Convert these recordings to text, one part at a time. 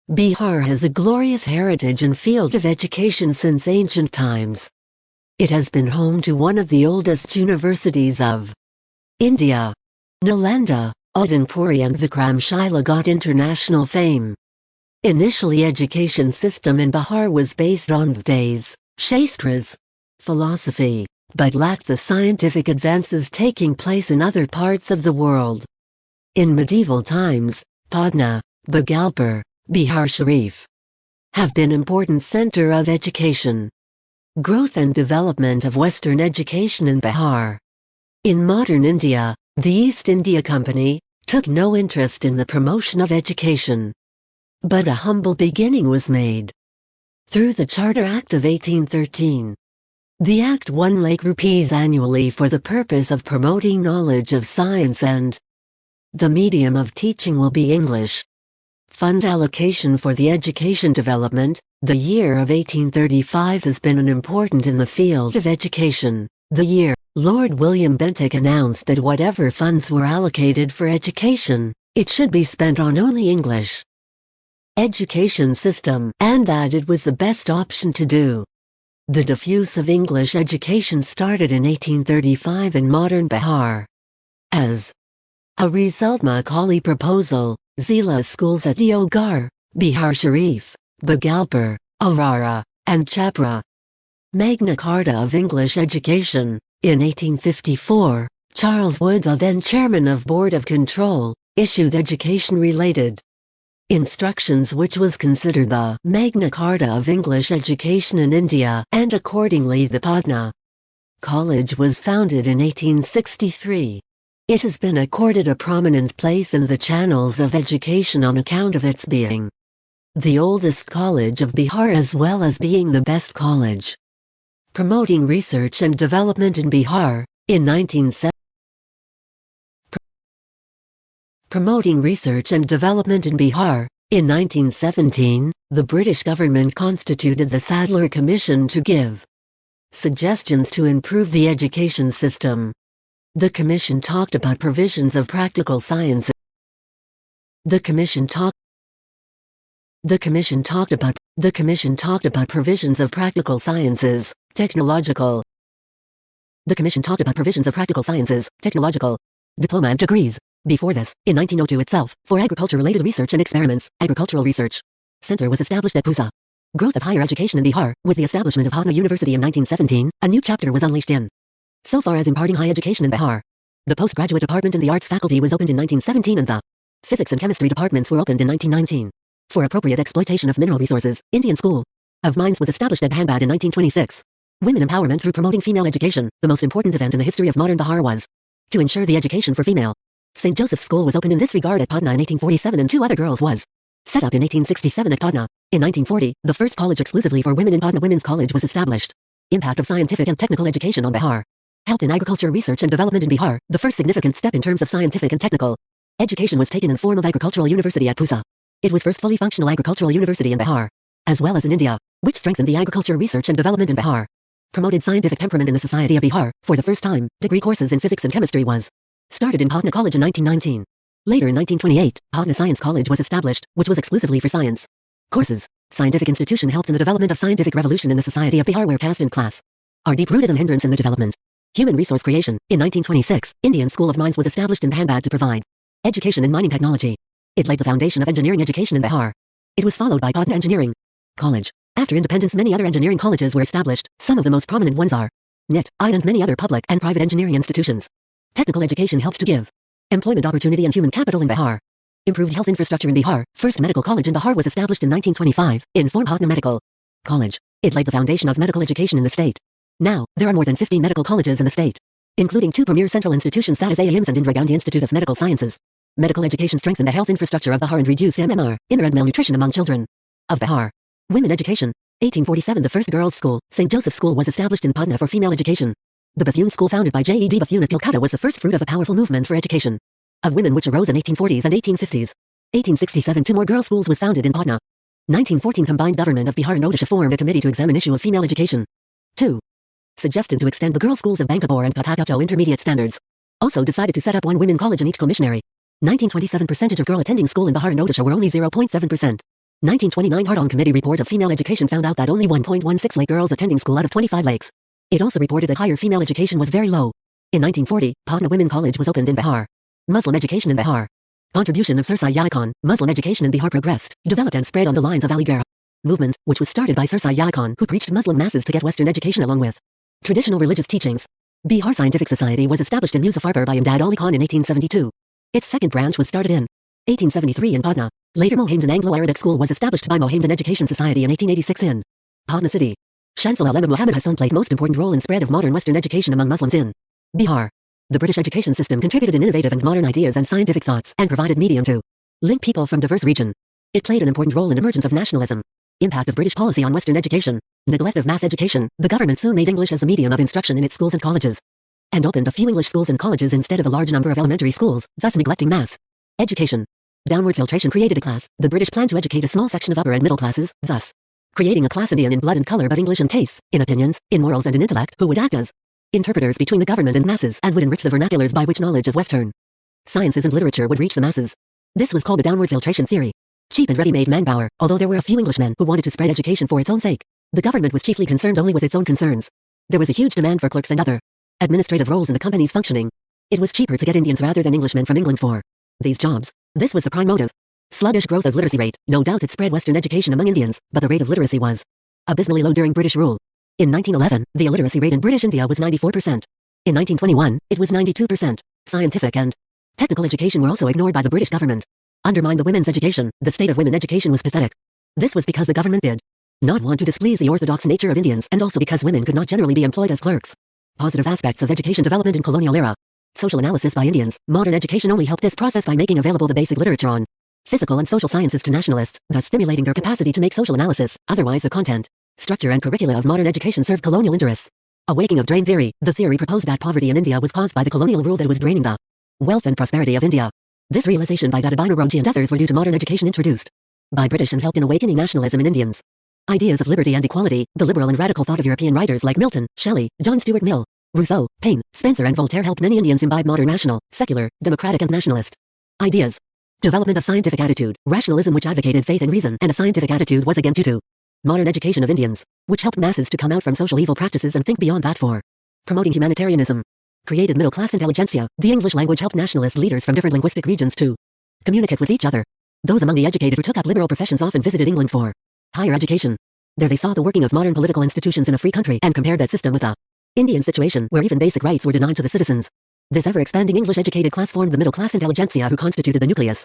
Bihar has a glorious heritage and field of education since ancient times. It has been home to one of the oldest universities of India. Nalanda, Udaipuri and Vikramshila got international fame. Initially, education system in Bihar was based on Vedas, Shastras, philosophy, but lacked the scientific advances taking place in other parts of the world. In medieval times, Patna, Bhagalpur, Bihar Sharif have been important center of education. Growth and development of Western education in Bihar. In modern India, the East India Company took no interest in the promotion of education. But a humble beginning was made. Through the Charter Act of 1813. The Act 1 lakh rupees annually for the purpose of promoting knowledge of science and the medium of teaching will be English. Fund allocation for the education development. The year of 1835 has been an important in the field of education. The year Lord William Bentinck announced that whatever funds were allocated for education, it should be spent on only English education system, and that it was the best option to do. The diffuse of English education started in 1835 in modern Bihar. As a result, Macaulay proposal, Zila schools at Deoghar, Bihar Sharif, Bhagalpur, Arara, and Chapra. Magna Carta of English Education. In 1854, Charles Wood, the then chairman of Board of Control, issued education-related instructions which was considered the Magna Carta of English Education in India, and accordingly the Patna College was founded in 1863. It has been accorded a prominent place in the channels of education on account of its being the oldest college of Bihar as well as being the best college. Promoting research and development in Bihar. In 1970, promoting research and development in Bihar. In 1917, the British government constituted the Sadler Commission to give suggestions to improve the education system. The Commission talked about provisions of practical sciences. The Commission talked about provisions of practical sciences, technological. The Commission talked about provisions of practical sciences, technological diploma and degrees. Before this, in 1902 itself, for agriculture-related research and experiments, Agricultural Research Center was established at Pusa. Growth of higher education in Bihar. With the establishment of Patna University in 1917, a new chapter was unleashed in so far as imparting high education in Bihar. The postgraduate department in the arts faculty was opened in 1917 and the physics and chemistry departments were opened in 1919. For appropriate exploitation of mineral resources, Indian School of Mines was established at Dhanbad in 1926. Women empowerment through promoting female education. The most important event in the history of modern Bihar was to ensure the education for female. St. Joseph's School was opened in this regard at Patna in 1847 and two other girls was set up in 1867 at Patna. In 1940, the first college exclusively for women in Patna Women's College was established. Impact of scientific and technical education on Bihar. Help in agriculture research and development in Bihar. The first significant step in terms of scientific and technical education was taken in the form of Agricultural University at Pusa. It was first fully functional agricultural university in Bihar, as well as in India, which strengthened the agriculture research and development in Bihar. Promoted scientific temperament in the society of Bihar. For the first time, degree courses in physics and chemistry was started in Patna College in 1919. Later in 1928, Patna Science College was established, which was exclusively for science courses. Scientific institution helped in the development of scientific revolution in the society of Bihar where caste and class are deep-rooted and hindrance in the development. Human resource creation. In 1926, Indian School of Mines was established in Dhanbad to provide education in mining technology. It laid the foundation of engineering education in Bihar. It was followed by Patna Engineering College. After independence, many other engineering colleges were established. Some of the most prominent ones are NIT, I and many other public and private engineering institutions. Technical education helped to give employment opportunity and human capital in Bihar. Improved health infrastructure in Bihar. First medical college in Bihar was established in 1925, in form Patna Medical College. It laid the foundation of medical education in the state. Now, there are more than 50 medical colleges in the state, including two premier central institutions that is AIIMS and Indira Gandhi Institute of Medical Sciences. Medical education strengthened the health infrastructure of Bihar and reduced MMR, inner and malnutrition among children of Bihar. Women education. 1847 The first girls' school, St. Joseph's School was established in Patna for female education. The Bethune School founded by J.E.D. Bethune at Calcutta was the first fruit of a powerful movement for education of women which arose in 1840s and 1850s. 1867 Two more girls' schools was founded in Patna. 1914 Combined Government of Bihar and Odisha formed a committee to examine issue of female education. 2. Suggested to extend the girls' schools of Bankapur and Kathak up to intermediate standards. Also decided to set up one women college in each commissionary. 1927 percentage of girl attending school in Bihar and Odisha were only 0.7%. 1929 Hardong Committee report of female education found out that only 1.16 lake girls attending school out of 25 lakes. It also reported that higher female education was very low. In 1940, Patna Women College was opened in Bihar. Muslim education in Bihar. Contribution of Sir Syed Khan, Muslim education in Bihar progressed, developed and spread on the lines of Aligarh movement, which was started by Sir Syed Khan, who preached Muslim masses to get Western education along with traditional religious teachings. Bihar Scientific Society was established in Muzaffarpur by Imdad Ali Khan in 1872. Its second branch was started in 1873 in Patna. Later Mohammedan Anglo-Arabic School was established by Mohammedan Education Society in 1886 in Patna city. Shansal Ulema Muhammad Hassan played most important role in spread of modern Western education among Muslims in Bihar. The British education system contributed in innovative and modern ideas and scientific thoughts and provided medium to link people from diverse region. It played an important role in emergence of nationalism. Impact of British policy on Western education. Neglect of mass education. The government soon made English as a medium of instruction in its schools and colleges, and opened a few English schools and colleges instead of a large number of elementary schools, thus neglecting mass education. Downward filtration created a class. The British planned to educate a small section of upper and middle classes, thus creating a class Indian in blood and color but English in tastes, in opinions, in morals and in intellect, who would act as interpreters between the government and masses and would enrich the vernaculars by which knowledge of Western sciences and literature would reach the masses. This was called the downward filtration theory. Cheap and ready-made manpower. Although there were a few Englishmen who wanted to spread education for its own sake, the government was chiefly concerned only with its own concerns. There was a huge demand for clerks and other administrative roles in the company's functioning. It was cheaper to get Indians rather than Englishmen from England for these jobs. This was the prime motive. Sluggish growth of literacy rate. No doubt it spread Western education among Indians, but the rate of literacy was abysmally low during British rule. In 1911, the illiteracy rate in British India was 94%. In 1921, it was 92%. Scientific and technical education were also ignored by the British government. Undermined the women's education. The state of women education was pathetic. This was because the government did not want to displease the orthodox nature of Indians and also because women could not generally be employed as clerks. Positive aspects of education development in colonial era. Social analysis by Indians. Modern education only helped this process by making available the basic literature on physical and social sciences to nationalists, thus stimulating their capacity to make social analysis. Otherwise the content, structure and curricula of modern education served colonial interests. Awakening of drain theory. The theory proposed that poverty in India was caused by the colonial rule that was draining the wealth and prosperity of India. This realization by Dadabhai Naoroji and others were due to modern education introduced by British and helped in awakening nationalism in Indians. Ideas of liberty and equality. The liberal and radical thought of European writers like Milton, Shelley, John Stuart Mill, Rousseau, Paine, Spencer and Voltaire helped many Indians imbibe modern rational, secular, democratic and nationalist ideas. Development of scientific attitude. Rationalism which advocated faith and reason and a scientific attitude was again due to modern education of Indians, which helped masses to come out from social evil practices and think beyond that for promoting humanitarianism. Created middle-class intelligentsia. The English language helped nationalist leaders from different linguistic regions to communicate with each other. Those among the educated who took up liberal professions often visited England for higher education. There they saw the working of modern political institutions in a free country and compared that system with the Indian situation where even basic rights were denied to the citizens. This ever-expanding English-educated class formed the middle-class intelligentsia who constituted the nucleus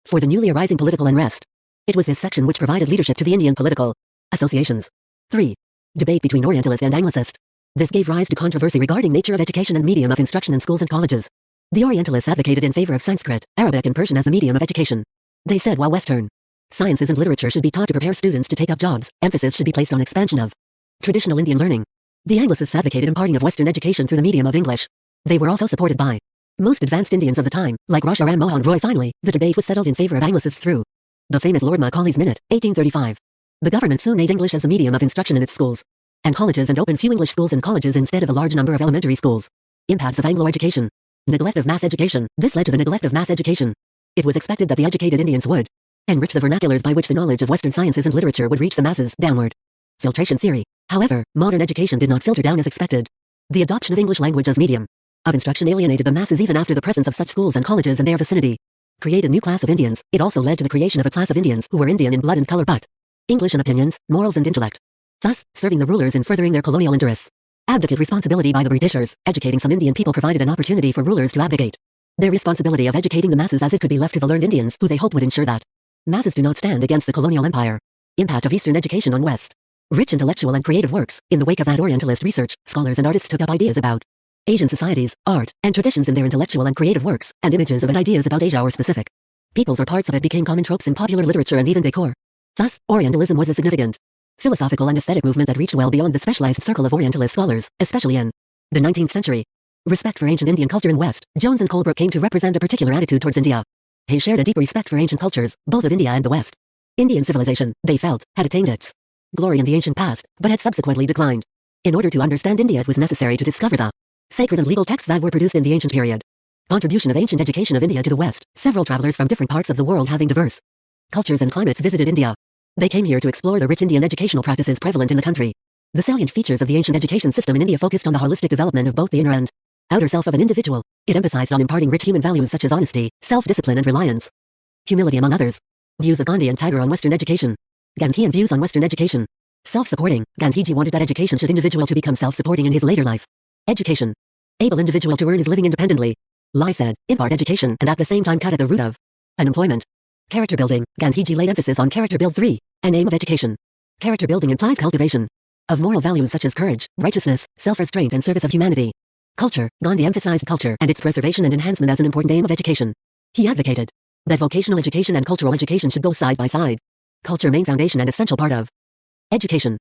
for the newly arising political unrest. It was this section which provided leadership to the Indian political associations. 3. Debate between Orientalist and Anglicist. This gave rise to controversy regarding nature of education and medium of instruction in schools and colleges. The Orientalists advocated in favor of Sanskrit, Arabic and Persian as a medium of education. They said while Western sciences and literature should be taught to prepare students to take up jobs, emphasis should be placed on expansion of traditional Indian learning. The Anglicists advocated imparting of Western education through the medium of English. They were also supported by most advanced Indians of the time, like Raja Ram Mohan Roy. Finally, the debate was settled in favor of Anglicists through the famous Lord Macaulay's Minute, 1835. The government soon made English as a medium of instruction in its schools and colleges and opened few English schools and colleges instead of a large number of elementary schools. Impacts of Anglo education. Neglect of mass education. This led to the neglect of mass education. It was expected that the educated Indians would enrich the vernaculars by which the knowledge of Western sciences and literature would reach the masses. Downward filtration theory. However, modern education did not filter down as expected. The adoption of English language as medium of instruction alienated the masses even after the presence of such schools and colleges in their vicinity. Created a new class of Indians. It also led to the creation of a class of Indians who were Indian in blood and color but English in opinions, morals and intellect. Thus, serving the rulers in furthering their colonial interests. Abdicate responsibility by the Britishers. Educating some Indian people provided an opportunity for rulers to abdicate their responsibility of educating the masses as it could be left to the learned Indians who they hoped would ensure that masses do not stand against the colonial empire. Impact of Eastern education on West. Rich intellectual and creative works. In the wake of that Orientalist research, scholars and artists took up ideas about Asian societies, art, and traditions in their intellectual and creative works, and images of and ideas about Asia or specific peoples or parts of it became common tropes in popular literature and even decor. Thus, Orientalism was a significant philosophical and aesthetic movement that reached well beyond the specialized circle of Orientalist scholars, especially in the 19th century. Respect for ancient Indian culture in West. Jones and Colebrook came to represent a particular attitude towards India. He shared a deep respect for ancient cultures, both of India and the West. Indian civilization, they felt, had attained its glory in the ancient past, but had subsequently declined. In order to understand India, it was necessary to discover the sacred and legal texts that were produced in the ancient period. Contribution of ancient education of India to the West. Several travelers from different parts of the world having diverse cultures and climates visited India. They came here to explore the rich Indian educational practices prevalent in the country. The salient features of the ancient education system in India focused on the holistic development of both the inner and outer self of an individual. It emphasized on imparting rich human values such as honesty, self-discipline and reliance. Humility among others. Views of Gandhi and Tagore on Western education. Gandhian views on Western education. Self-supporting. Gandhiji wanted that education should individual to become self-supporting in his later life. Education. Able individual to earn his living independently. Lai said, impart education and at the same time cut at the root of unemployment. Character building. Gandhiji laid emphasis on character build 3, an aim of education. Character building implies cultivation of moral values such as courage, righteousness, self-restraint and service of humanity. Culture. Gandhi emphasized culture and its preservation and enhancement as an important aim of education. He advocated that vocational education and cultural education should go side by side. Culture main foundation and essential part of education.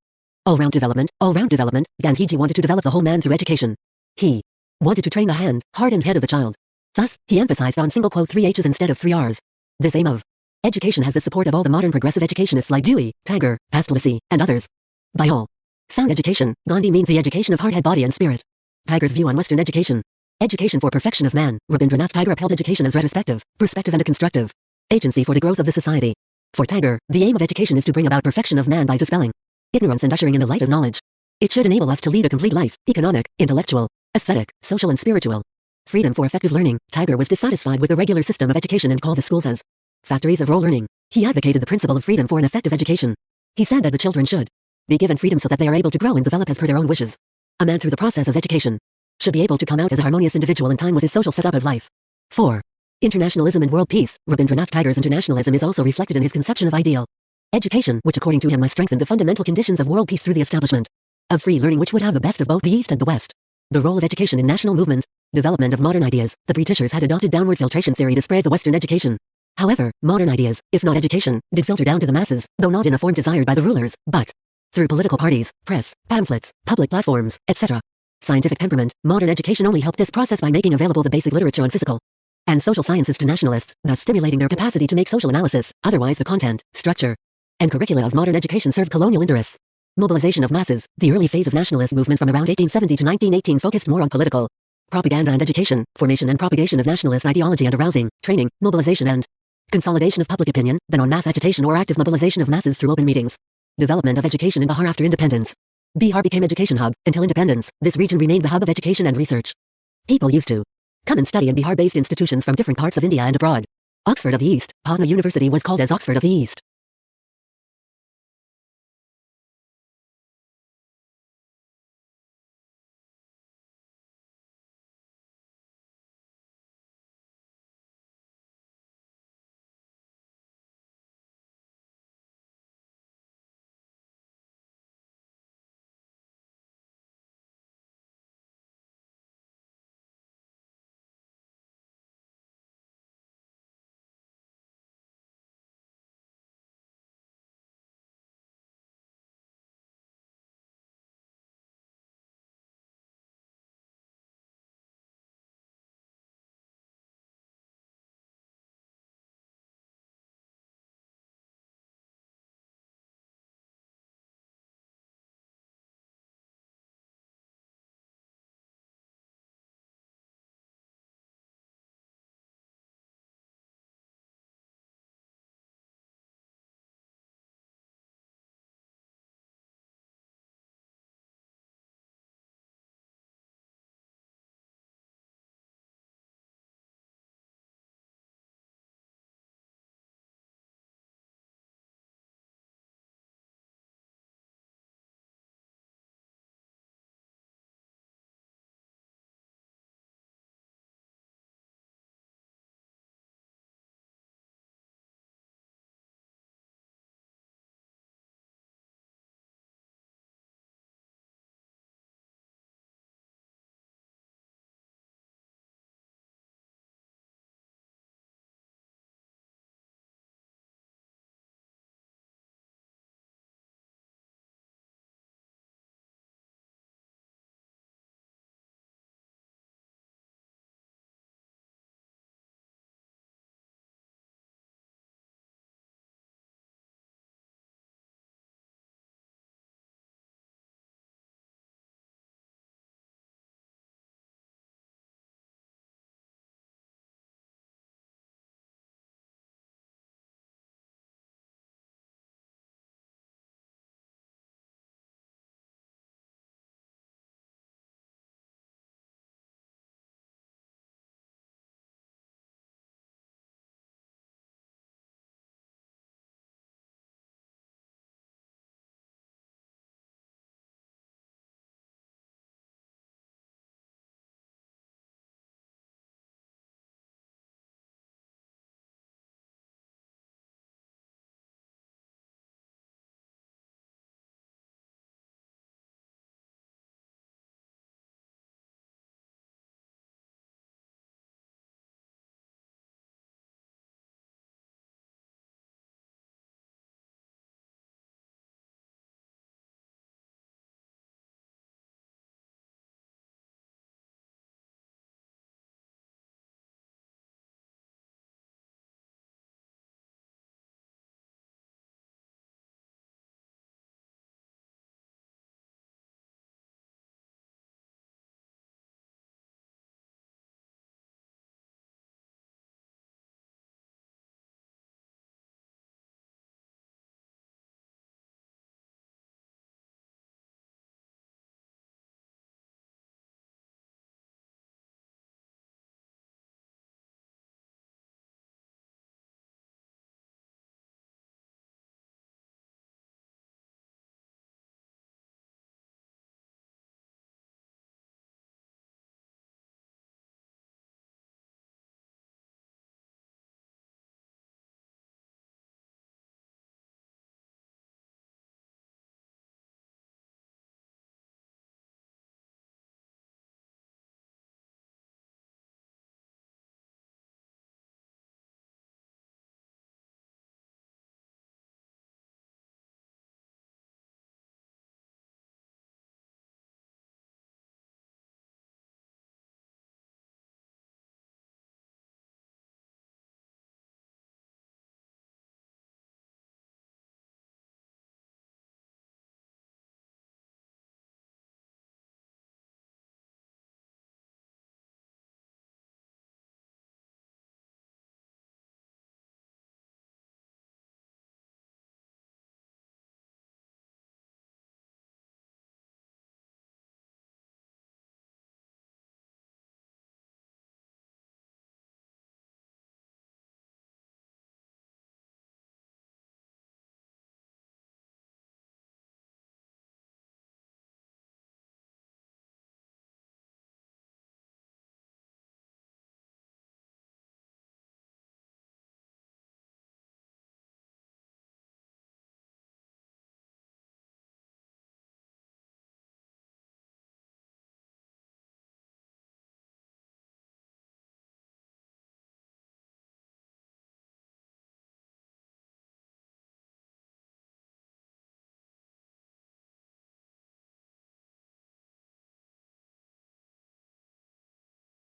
All-round development. All-round development. Gandhiji wanted to develop the whole man through education. He wanted to train the hand, heart and head of the child. Thus, he emphasized on single quote 3 H's instead of 3 R's. This aim of education has the support of all the modern progressive educationists like Dewey, Tagore, Pastalisi, and others. By all. Sound education. Gandhi means the education of heart, head, body and spirit. Tagore's view on Western education. Education for perfection of man. Rabindranath Tagore upheld education as retrospective, perspective and a constructive agency for the growth of the society. For Tagore, the aim of education is to bring about perfection of man by dispelling ignorance and ushering in the light of knowledge. It should enable us to lead a complete life, economic, intellectual, aesthetic, social and spiritual. Freedom for effective learning. Tagore was dissatisfied with the regular system of education and called the schools as factories of role learning. He advocated the principle of freedom for an effective education. He said that the children should be given freedom so that they are able to grow and develop as per their own wishes. A man through the process of education should be able to come out as a harmonious individual in time with his social setup of life. 4. Internationalism and world peace. Rabindranath Tagore's internationalism is also reflected in his conception of ideal education, which according to him must strengthen the fundamental conditions of world peace through the establishment of free learning which would have the best of both the East and the West. The role of education in national movement. Development of modern ideas. The Britishers had adopted downward filtration theory to spread the Western education. However, modern ideas, if not education, did filter down to the masses, though not in the form desired by the rulers, but through political parties, press, pamphlets, public platforms, etc. Scientific temperament. Modern education only helped this process by making available the basic literature on physical and social sciences to nationalists, thus stimulating their capacity to make social analysis. Otherwise the content, structure, and curricula of modern education served colonial interests. Mobilization of masses. The early phase of nationalist movement from around 1870 to 1918 focused more on political propaganda and education, formation and propagation of nationalist ideology and arousing, training, mobilization and consolidation of public opinion, than on mass agitation or active mobilization of masses through open meetings. Development of education in Bihar after independence. Bihar became education hub. Until independence, this region remained the hub of education and research. People used to come and study in Bihar-based institutions from different parts of India and abroad. Oxford of the East. Patna University was called as Oxford of the East.